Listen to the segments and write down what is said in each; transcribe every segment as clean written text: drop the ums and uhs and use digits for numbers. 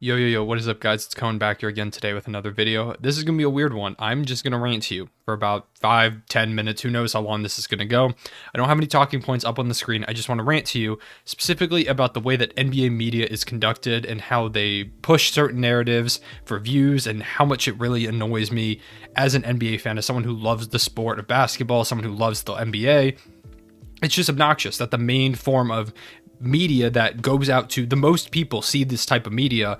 Yo, what is up, guys? It's Cohen back here again today with another video. This is going to be a weird one. I'm just going to rant to you for about 5-10 minutes. Who knows how long this is going to go. I don't have any talking points up on the screen. I just want to rant to you specifically about the way that NBA media is conducted and how they push certain narratives for views and how much it really annoys me as an NBA fan, as someone who loves the sport of basketball, someone who loves the NBA. It's just obnoxious that the main form of media that goes out to the most people see this type of media.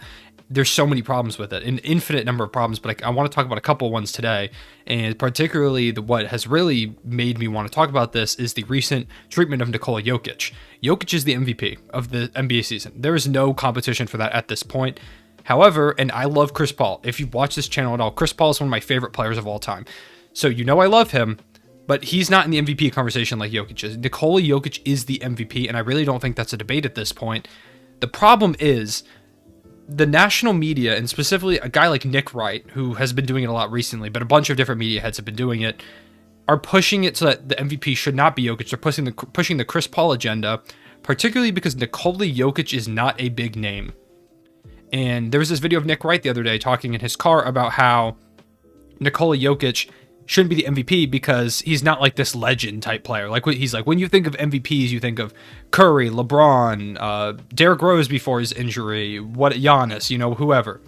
There's so many problems with it, an infinite number of problems, but I want to talk about a couple ones today. And particularly what has really made me want to talk about this is the recent treatment of Nikola Jokic. Jokic is the MVP of the NBA season. There is no competition for that at this point. However, and I love Chris Paul. If you watch this channel at all, Chris Paul is one of my favorite players of all time. So you know I love him. But he's not in the MVP conversation like Jokic is. Nikola Jokic is the MVP, and I really don't think that's a debate at this point. The problem is the national media, and specifically a guy like Nick Wright, who has been doing it a lot recently, but a bunch of different media heads have been doing it, are pushing it so that the MVP should not be Jokic. They're pushing the Chris Paul agenda, particularly because Nikola Jokic is not a big name. And there was this video of Nick Wright the other day talking in his car about how Nikola Jokic shouldn't be the MVP because he's not like this legend type player. Like he's like, when you think of MVPs, you think of Curry, LeBron, Derrick Rose before his injury, Giannis, whoever.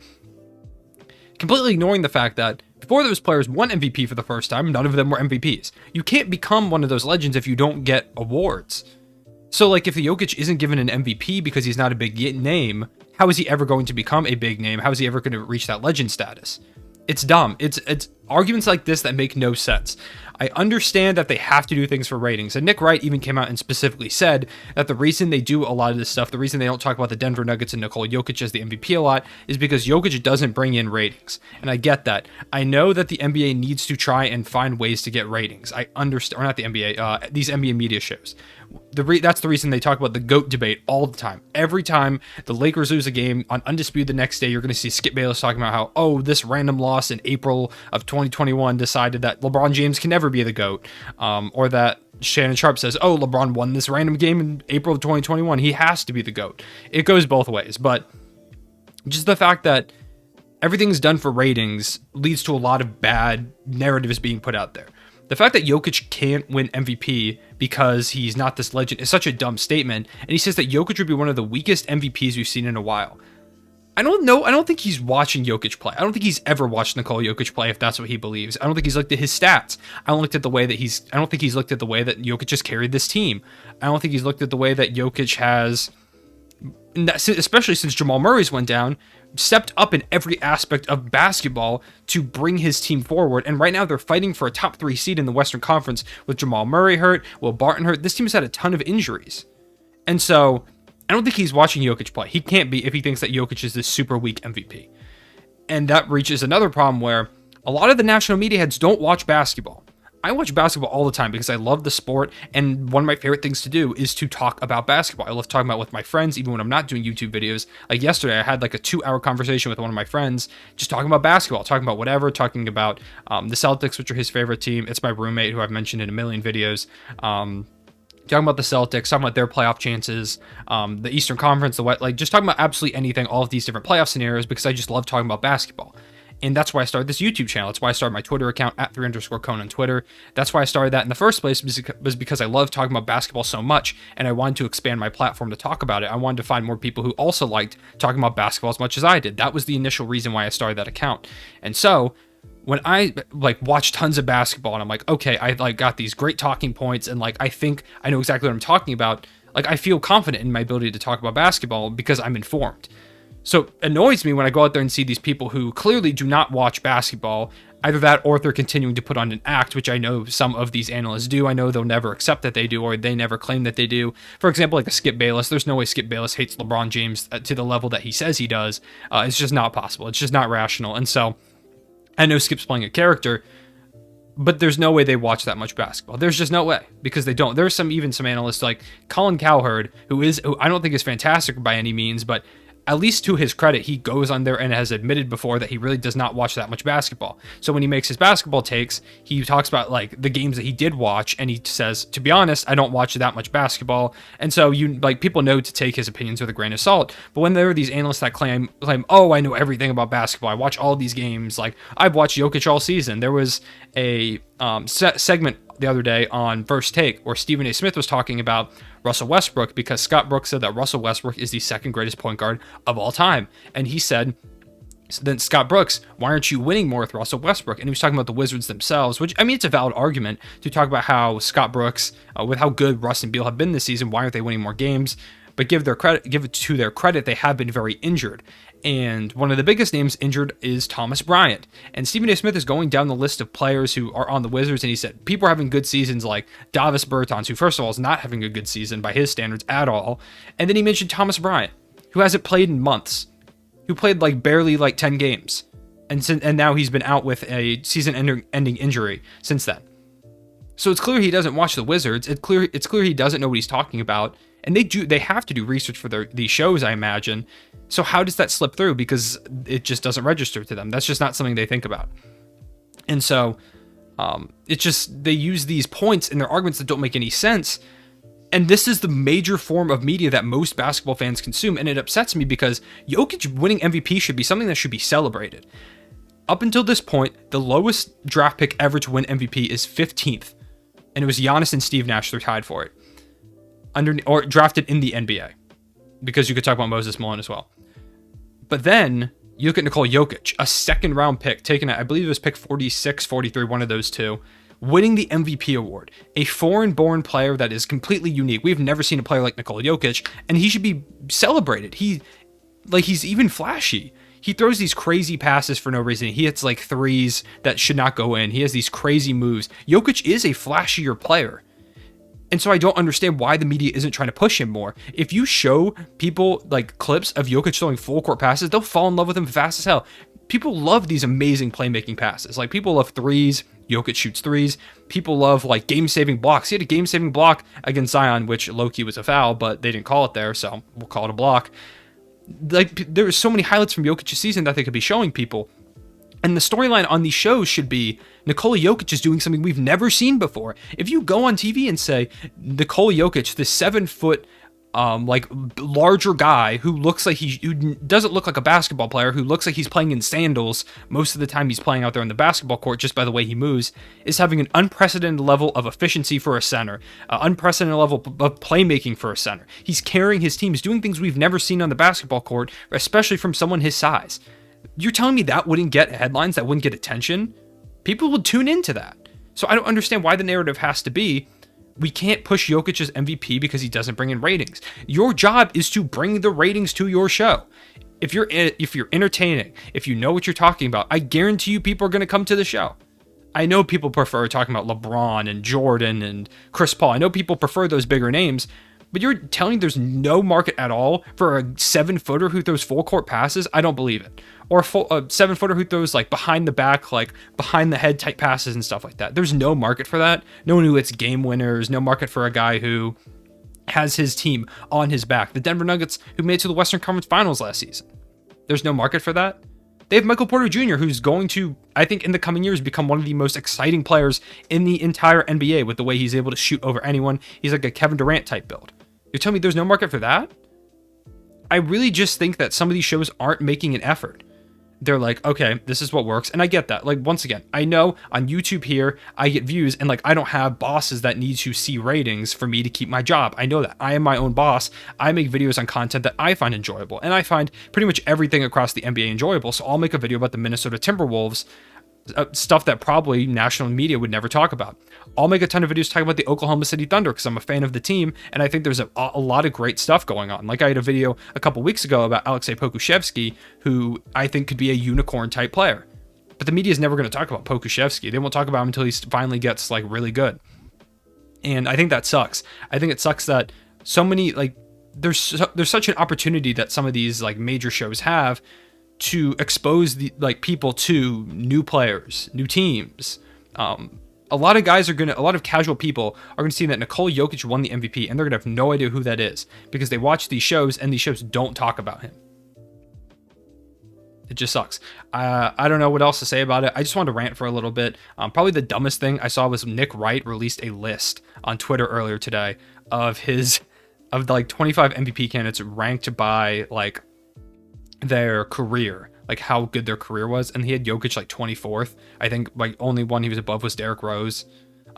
Completely ignoring the fact that before those players won MVP for the first time, none of them were MVPs. You can't become one of those legends if you don't get awards. So like if the Jokic isn't given an MVP because he's not a big name, how is he ever going to become a big name? How is he ever going to reach that legend status? It's dumb. It's arguments like this that make no sense. I understand that they have to do things for ratings. And Nick Wright even came out and specifically said that the reason they do a lot of this stuff, the reason they don't talk about the Denver Nuggets and Nikola Jokic as the MVP a lot, is because Jokic doesn't bring in ratings. And I get that. I know that the NBA needs to try and find ways to get ratings. I understand, or not the NBA, these NBA media shows. That's the reason they talk about the GOAT debate all the time. Every time the Lakers lose a game on Undisputed the next day, you're going to see Skip Bayless talking about how, this random loss in April of 2021 decided that LeBron James can never be the GOAT. Or that Shannon Sharpe says, LeBron won this random game in April of 2021. He has to be the GOAT. It goes both ways. But just the fact that everything's done for ratings leads to a lot of bad narratives being put out there. The fact that Jokic can't win MVP because he's not this legend is such a dumb statement. And he says that Jokic would be one of the weakest MVPs we've seen in a while. I don't know. I don't think he's watching Jokic play. I don't think he's ever watched Nikola Jokic play if that's what he believes. I don't think he's looked at his stats. I don't think he's looked at the way that Jokic has carried this team. I don't think he's looked at the way that Jokic has, especially since Jamal Murray's went down, stepped up in every aspect of basketball to bring his team forward. And right now they're fighting for a top 3 seed in the Western Conference with Jamal Murray hurt, Will Barton hurt. This team has had a ton of injuries. And so I don't think he's watching Jokic play. He can't be if he thinks that Jokic is this super weak MVP. And that reaches another problem where a lot of the national media heads don't watch basketball. I watch basketball all the time because I love the sport, and one of my favorite things to do is to talk about basketball. I love talking about it with my friends, even when I'm not doing YouTube videos. Like yesterday, I had like a 2-hour conversation with one of my friends, just talking about basketball, talking about whatever, talking about the Celtics, which are his favorite team. It's my roommate, who I've mentioned in a million videos. Talking about the Celtics, talking about their playoff chances, the Eastern Conference, just talking about absolutely anything, all of these different playoff scenarios, because I just love talking about basketball. And that's why I started this YouTube channel. That's why I started my Twitter account at 3_Cohen on Twitter. That's why I started that in the first place, was because I love talking about basketball so much, and I wanted to expand my platform to talk about it. I wanted to find more people who also liked talking about basketball as much as I did. That was the initial reason why I started that account. And so when I watch tons of basketball and I'm like, okay, I got these great talking points, and I think I know exactly what I'm talking about. I feel confident in my ability to talk about basketball because I'm informed. So it annoys me when I go out there and see these people who clearly do not watch basketball. Either that, or they're continuing to put on an act, which I know some of these analysts do. I know they'll never accept that they do, or they never claim that they do. For example, like a Skip Bayless. There's no way Skip Bayless hates LeBron James to the level that he says he does. It's just not possible. It's just not rational. And so I know Skip's playing a character, but there's no way they watch that much basketball. There's just no way, because they don't. There's even some analysts like Colin Cowherd, who I don't think is fantastic by any means, but at least to his credit, he goes on there and has admitted before that he really does not watch that much basketball. So when he makes his basketball takes, he talks about like the games that he did watch, and he says, to be honest, I don't watch that much basketball. And so people know to take his opinions with a grain of salt. But when there are these analysts that claim, oh, I know everything about basketball, I watch all these games, like I've watched Jokic all season. There was a segment the other day on First Take where Stephen A. Smith was talking about Russell Westbrook, because Scott Brooks said that Russell Westbrook is the second greatest point guard of all time. And he said, then Scott Brooks, why aren't you winning more with Russell Westbrook? And he was talking about the Wizards themselves, which, I mean, it's a valid argument to talk about how Scott Brooks, with how good Russ and Beal have been this season, why aren't they winning more games? But give it to their credit, they have been very injured. And one of the biggest names injured is Thomas Bryant. And Stephen A. Smith is going down the list of players who are on the Wizards, and he said people are having good seasons like Davis Bertans, who first of all is not having a good season by his standards at all. And then he mentioned Thomas Bryant, who hasn't played in months, who played barely 10 games. And now he's been out with a season-ending injury since then. So it's clear he doesn't watch the Wizards. It's clear he doesn't know what he's talking about. And they have to do research for these shows, I imagine. So how does that slip through? Because it just doesn't register to them. That's just not something they think about. And so it's just, they use these points in their arguments that don't make any sense. And this is the major form of media that most basketball fans consume. And it upsets me because Jokic winning MVP should be something that should be celebrated. Up until this point, the lowest draft pick ever to win MVP is 15th. And it was Giannis and Steve Nash. They're tied for it. Or drafted in the NBA, because you could talk about Moses Malone as well. But then you look at Nikola Jokic, a second round pick taken at, I believe it was pick 46, 43, one of those two, winning the MVP award. A foreign born player that is completely unique. We've never seen a player like Nikola Jokic, and he should be celebrated. He's even flashy. He throws these crazy passes for no reason. He hits threes that should not go in. He has these crazy moves. Jokic is a flashier player. And so I don't understand why the media isn't trying to push him more. If you show people clips of Jokic throwing full court passes, they'll fall in love with him fast as hell. People love these amazing playmaking passes. People love threes. Jokic shoots threes. People love game-saving blocks. He had a game-saving block against Zion, which low-key was a foul, but they didn't call it there, so we'll call it a block. There are so many highlights from Jokic's season that they could be showing people. And the storyline on these shows should be Nikola Jokic is doing something we've never seen before. If you go on TV and say Nikola Jokic, the 7-foot, larger guy who doesn't look like a basketball player, who looks like he's playing in sandals most of the time he's playing out there on the basketball court just by the way he moves, is having an unprecedented level of efficiency for a center, an unprecedented level of playmaking for a center. He's carrying his team. He's doing things we've never seen on the basketball court, especially from someone his size. You're telling me that wouldn't get headlines, that wouldn't get attention? People would tune into that. So I don't understand why the narrative has to be, we can't push Jokic's MVP because he doesn't bring in ratings. Your job is to bring the ratings to your show. If you're entertaining, if you know what you're talking about, I guarantee you people are going to come to the show. I know people prefer talking about LeBron and Jordan and Chris Paul. I know people prefer those bigger names. But you're telling me there's no market at all for a 7-footer who throws full court passes? I don't believe it. Or a 7-footer who throws behind the back, behind the head type passes and stuff like that. There's no market for that. No one who hits game winners. No market for a guy who has his team on his back. The Denver Nuggets, who made it to the Western Conference Finals last season. There's no market for that. They have Michael Porter Jr., who's going to, I think, in the coming years, become one of the most exciting players in the entire NBA with the way he's able to shoot over anyone. He's like a Kevin Durant type build. You're telling me there's no market for that? I really just think that some of these shows aren't making an effort. They're like, okay, this is what works. And I get that. Once again, I know on YouTube here, I get views and I don't have bosses that need to see ratings for me to keep my job. I know that. I am my own boss. I make videos on content that I find enjoyable. And I find pretty much everything across the NBA enjoyable. So I'll make a video about the Minnesota Timberwolves, stuff that probably national media would never talk about. I'll make a ton of videos talking about the Oklahoma City Thunder because I'm a fan of the team, and I think there's a lot of great stuff going on. I had a video a couple weeks ago about Alexei Pokusevski, who I think could be a unicorn type player. But the media is never going to talk about Pokusevski. They won't talk about him until he finally gets really good. And I think that sucks. I think it sucks that so many there's such an opportunity that some of these major shows have to expose the people to new players, new teams. A lot of casual people are gonna see that Nikola Jokic won the MVP, and they're gonna have no idea who that is because they watch these shows and these shows don't talk about him. It just sucks. I don't know what else to say about it. I just wanted to rant for a little bit. Probably the dumbest thing I saw was Nick Wright released a list on Twitter earlier today of like 25 MVP candidates ranked by like their career, like how good their career was, and he had Jokic like 24th. I think like only one he was above was Derrick Rose.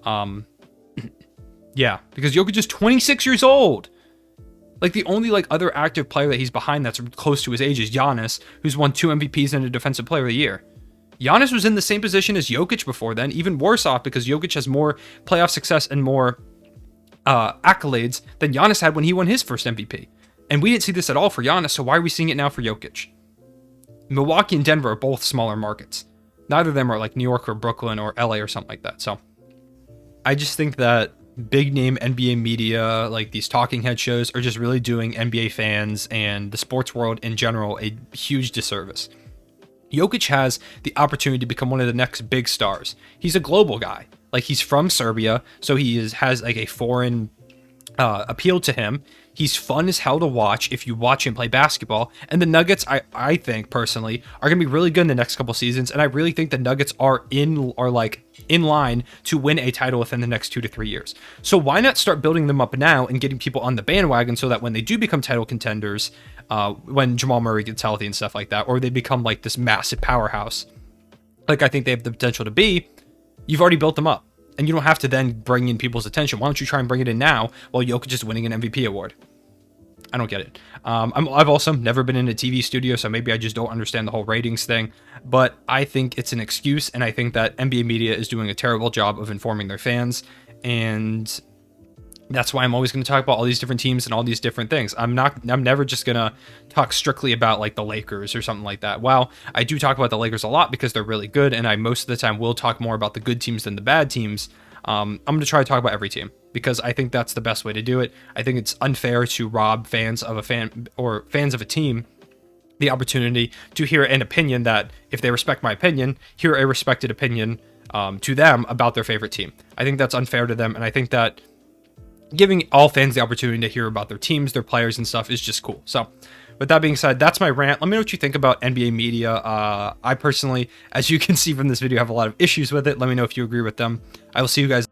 Yeah, because Jokic is 26 years old. Like the only like other active player that he's behind that's close to his age is Giannis, who's won 2 MVPs and a Defensive Player of the Year. Giannis was in the same position as Jokic before then, even worse off because Jokic has more playoff success and more accolades than Giannis had when he won his first MVP. And we didn't see this at all for Giannis, so why are we seeing it now for Jokic? Milwaukee and Denver are both smaller markets. Neither of them are like New York or Brooklyn or LA or something like that. So I just think that big name NBA media, like these talking head shows, are just really doing NBA fans and the sports world in general a huge disservice. Jokic has the opportunity to become one of the next big stars. He's a global guy. Like he's from Serbia, so he has like a foreign appeal to him. He's fun as hell to watch if you watch him play basketball. And the Nuggets, I think personally, are going to be really good in the next couple seasons. And I really think the Nuggets are in line to win a title within the next 2 to 3 years. So why not start building them up now and getting people on the bandwagon so that when they do become title contenders, when Jamal Murray gets healthy and stuff like that, or they become like this massive powerhouse, like I think they have the potential to be, you've already built them up. And you don't have to then bring in people's attention. Why don't you try and bring it in now while Jokic is winning an MVP award? I don't get it. I've also never been in a TV studio, so maybe I just don't understand the whole ratings thing. But I think it's an excuse, and I think that NBA media is doing a terrible job of informing their fans. And that's why I'm always going to talk about all these different teams and all these different things. I'm never just going to talk strictly about like the Lakers or something like that. While I do talk about the Lakers a lot because they're really good, and I most of the time will talk more about the good teams than the bad teams, I'm going to try to talk about every team because I think that's the best way to do it. I think it's unfair to rob fans of a team the opportunity to hear an opinion that, if they respect my opinion, hear a respected opinion to them about their favorite team. I think that's unfair to them, and I think that giving all fans the opportunity to hear about their teams, their players and stuff is just cool. So with that being said, that's my rant. Let me know what you think about NBA media. I personally, as you can see from this video, have a lot of issues with it. Let me know if you agree with them. I will see you guys